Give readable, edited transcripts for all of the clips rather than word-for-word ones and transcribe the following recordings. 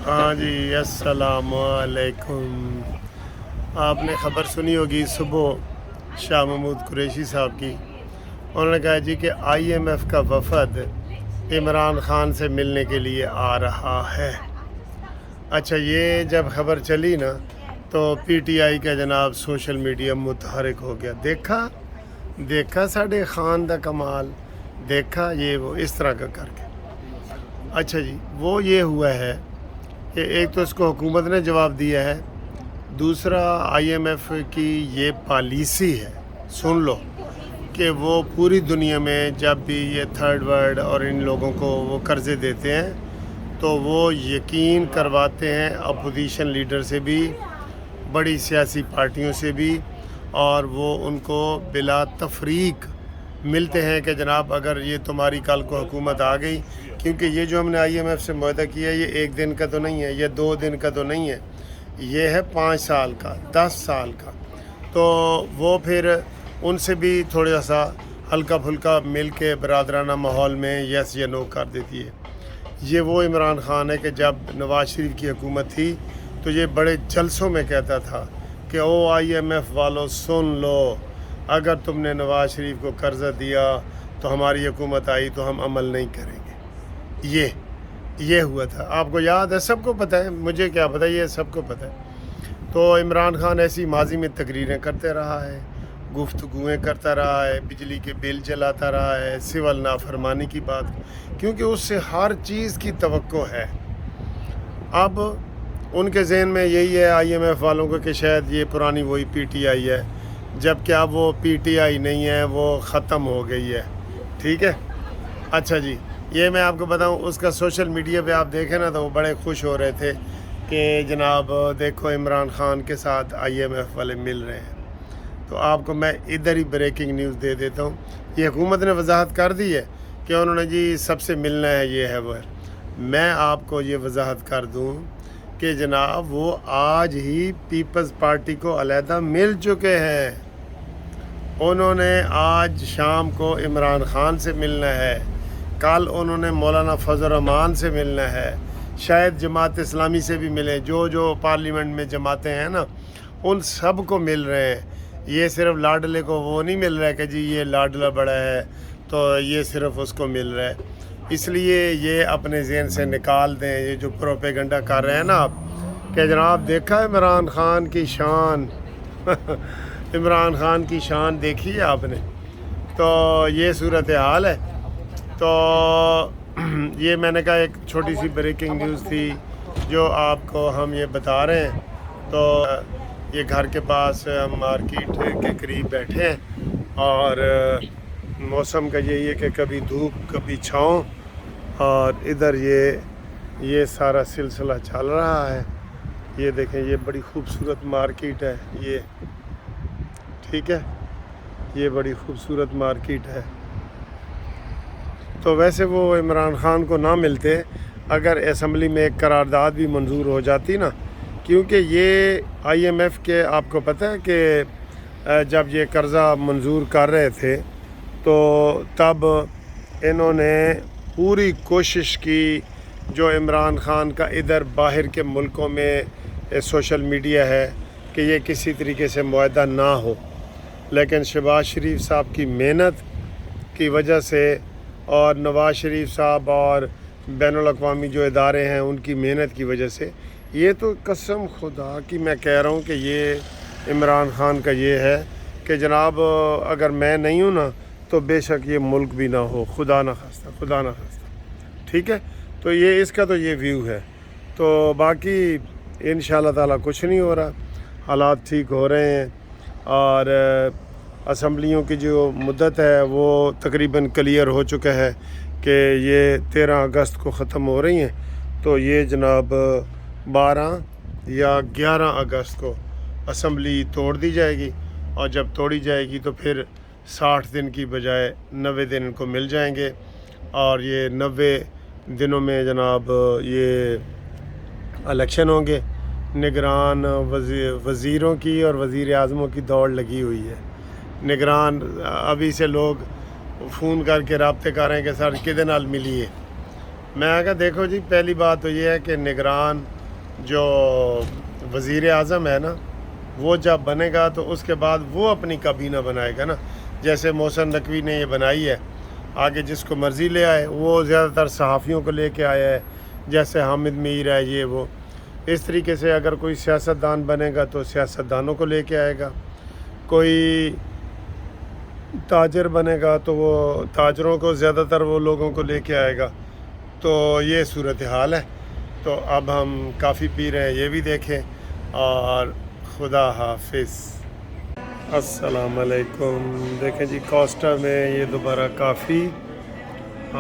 ہاں جی، السلام علیکم۔ آپ نے خبر سنی ہوگی صبح شاہ محمود قریشی صاحب کی۔ انہوں نے کہا جی کہ آئی ایم ایف کا وفد عمران خان سے ملنے کے لیے آ رہا ہے۔ اچھا، یہ جب خبر چلی نا تو پی ٹی آئی کا جناب سوشل میڈیا متحرک ہو گیا۔ دیکھا ساڈے خان دا کمال، دیکھا یہ وہ اس طرح کا کر کے۔ اچھا جی، وہ یہ ہوا ہے کہ ایک تو اس کو حکومت نے جواب دیا ہے، دوسرا آئی ایم ایف کی یہ پالیسی ہے، سن لو، کہ وہ پوری دنیا میں جب بھی یہ تھرڈ ورلڈ اور ان لوگوں کو وہ قرضے دیتے ہیں تو وہ یقین کرواتے ہیں اپوزیشن لیڈر سے بھی، بڑی سیاسی پارٹیوں سے بھی، اور وہ ان کو بلا تفریق ملتے ہیں کہ جناب اگر یہ تمہاری کل کو حکومت آ گئی، کیونکہ یہ جو ہم نے آئی ایم ایف سے معاہدہ کیا ہے یہ ایک دن کا تو نہیں ہے، یہ 2 دن کا تو نہیں ہے، یہ ہے 5 سال کا، 10 سال کا۔ تو وہ پھر ان سے بھی تھوڑا سا ہلکا پھلکا مل کے برادرانہ ماحول میں یس یا نو کر دیتی ہے۔ یہ وہ عمران خان ہے کہ جب نواز شریف کی حکومت تھی تو یہ بڑے جلسوں میں کہتا تھا کہ او آئی ایم ایف والو سن لو، اگر تم نے نواز شریف کو قرضہ دیا تو ہماری حکومت آئی تو ہم عمل نہیں کریں گے۔ یہ ہوا تھا، آپ کو یاد ہے، سب کو پتہ ہے، مجھے کیا پتہ، یہ سب کو پتہ ہے۔ تو عمران خان ایسی ماضی میں تقریریں کرتے رہا ہے، گفتگویں کرتا رہا ہے، بجلی کے بل چلاتا رہا ہے، سول نافرمانی کی بات، کیونکہ اس سے ہر چیز کی توقع ہے۔ اب ان کے ذہن میں یہی ہے آئی ایم ایف والوں کو کہ شاید یہ پرانی وہی پی ٹی آئی ہے، جبکہ اب وہ پی ٹی آئی نہیں ہے، وہ ختم ہو گئی ہے، ٹھیک ہے۔ اچھا جی، یہ میں آپ کو بتاؤں، اس کا سوشل میڈیا پہ آپ دیکھیں نا تو وہ بڑے خوش ہو رہے تھے کہ جناب دیکھو عمران خان کے ساتھ آئی ایم ایف والے مل رہے ہیں۔ تو آپ کو میں ادھر ہی بریکنگ نیوز دے دیتا ہوں، یہ حکومت نے وضاحت کر دی ہے کہ انہوں نے جی سب سے ملنا ہے، یہ ہے وہ ہے۔ میں آپ کو یہ وضاحت کر دوں کہ جناب وہ آج ہی پیپلز پارٹی کو علیحدہ مل چکے ہیں۔ انہوں نے آج شام کو عمران خان سے ملنا ہے، کل انہوں نے مولانا فضل الرحمان سے ملنا ہے، شاید جماعت اسلامی سے بھی ملے، جو پارلیمنٹ میں جماعتیں ہیں نا ان سب کو مل رہے ہیں۔ یہ صرف لاڈلے کو وہ نہیں مل رہا ہے کہ جی یہ لاڈلہ بڑا ہے تو یہ صرف اس کو مل رہا ہے۔ اس لیے یہ اپنے ذہن سے نکال دیں یہ جو پروپیگنڈا کر رہے ہیں نا آپ، کہ جناب دیکھا عمران خان کی شان عمران خان کی شان دیکھی ہے آپ نے، تو یہ صورتحال ہے۔ تو یہ میں نے کہا ایک چھوٹی سی بریکنگ نیوز تھی جو آپ کو ہم یہ بتا رہے ہیں۔ تو یہ گھر کے پاس ہم مارکیٹ کے قریب بیٹھے ہیں اور موسم کا یہی ہے کہ کبھی دھوپ کبھی چھاؤں، اور ادھر یہ سارا سلسلہ چل رہا ہے۔ یہ دیکھیں، یہ بڑی خوبصورت مارکیٹ ہے، یہ ٹھیک ہے، یہ بڑی خوبصورت مارکیٹ ہے۔ تو ویسے وہ عمران خان کو نہ ملتے اگر اسمبلی میں ایک قرارداد بھی منظور ہو جاتی نا، کیونکہ یہ آئی ایم ایف کے آپ کو پتہ ہے کہ جب یہ قرضہ منظور کر رہے تھے تو تب انہوں نے پوری کوشش کی، جو عمران خان کا ادھر باہر کے ملکوں میں سوشل میڈیا ہے، کہ یہ کسی طریقے سے معاہدہ نہ ہو، لیکن شہباز شریف صاحب کی محنت کی وجہ سے اور نواز شریف صاحب اور بین الاقوامی جو ادارے ہیں ان کی محنت کی وجہ سے، یہ تو قسم خدا کی میں کہہ رہا ہوں کہ یہ عمران خان کا یہ ہے کہ جناب اگر میں نہیں ہوں نا تو بے شک یہ ملک بھی نہ ہو، خدا نہ خواستہ، ٹھیک ہے۔ تو یہ اس کا تو یہ ویو ہے۔ تو باقی انشاءاللہ تعالیٰ کچھ نہیں ہو رہا، حالات ٹھیک ہو رہے ہیں، اور اسمبلیوں کی جو مدت ہے وہ تقریباً کلیئر ہو چکا ہے کہ یہ 13 اگست کو ختم ہو رہی ہیں، تو یہ جناب 12 یا 11 اگست کو اسمبلی توڑ دی جائے گی، اور جب توڑی جائے گی تو پھر 60 دن کی بجائے 90 دن ان کو مل جائیں گے، اور یہ 90 دنوں میں جناب یہ الیکشن ہوں گے۔ نگران وزیروں کی اور وزیر اعظموں کی دوڑ لگی ہوئی ہے۔ نگران ابھی سے لوگ فون کر کے رابطے کر رہے ہیں کہ سر کدے نال ملیے، میں کہا دیکھو جی پہلی بات تو یہ ہے کہ نگران جو وزیر اعظم ہے نا وہ جب بنے گا تو اس کے بعد وہ اپنی کابینہ بنائے گا نا، جیسے محسن نقوی نے یہ بنائی ہے، آگے جس کو مرضی لے آئے، وہ زیادہ تر صحافیوں کو لے کے آیا ہے، جیسے حامد میر ہے یہ وہ. اس طریقے سے اگر کوئی سیاستدان بنے گا تو سیاستدانوں کو لے کے آئے گا، کوئی تاجر بنے گا تو وہ تاجروں کو زیادہ تر وہ لوگوں کو لے کے آئے گا. تو یہ صورتحال ہے. تو اب ہم کافی پی رہے ہیں، یہ بھی دیکھیں. اور خدا حافظ. السلام علیکم. دیکھیں جی کوسٹا میں یہ دوبارہ کافی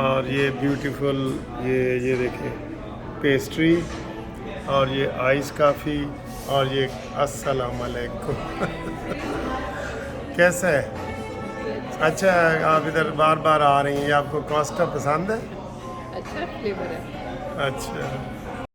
اور یہ بیوٹیفل یہ دیکھیں پیسٹری اور یہ آئس کافی اور یہ السلام علیکم. کیسا ہے؟ اچھا آپ ادھر بار بار آ رہی ہیں، آپ کو کوسٹا پسند ہے؟ اچھا فلیور ہے. اچھا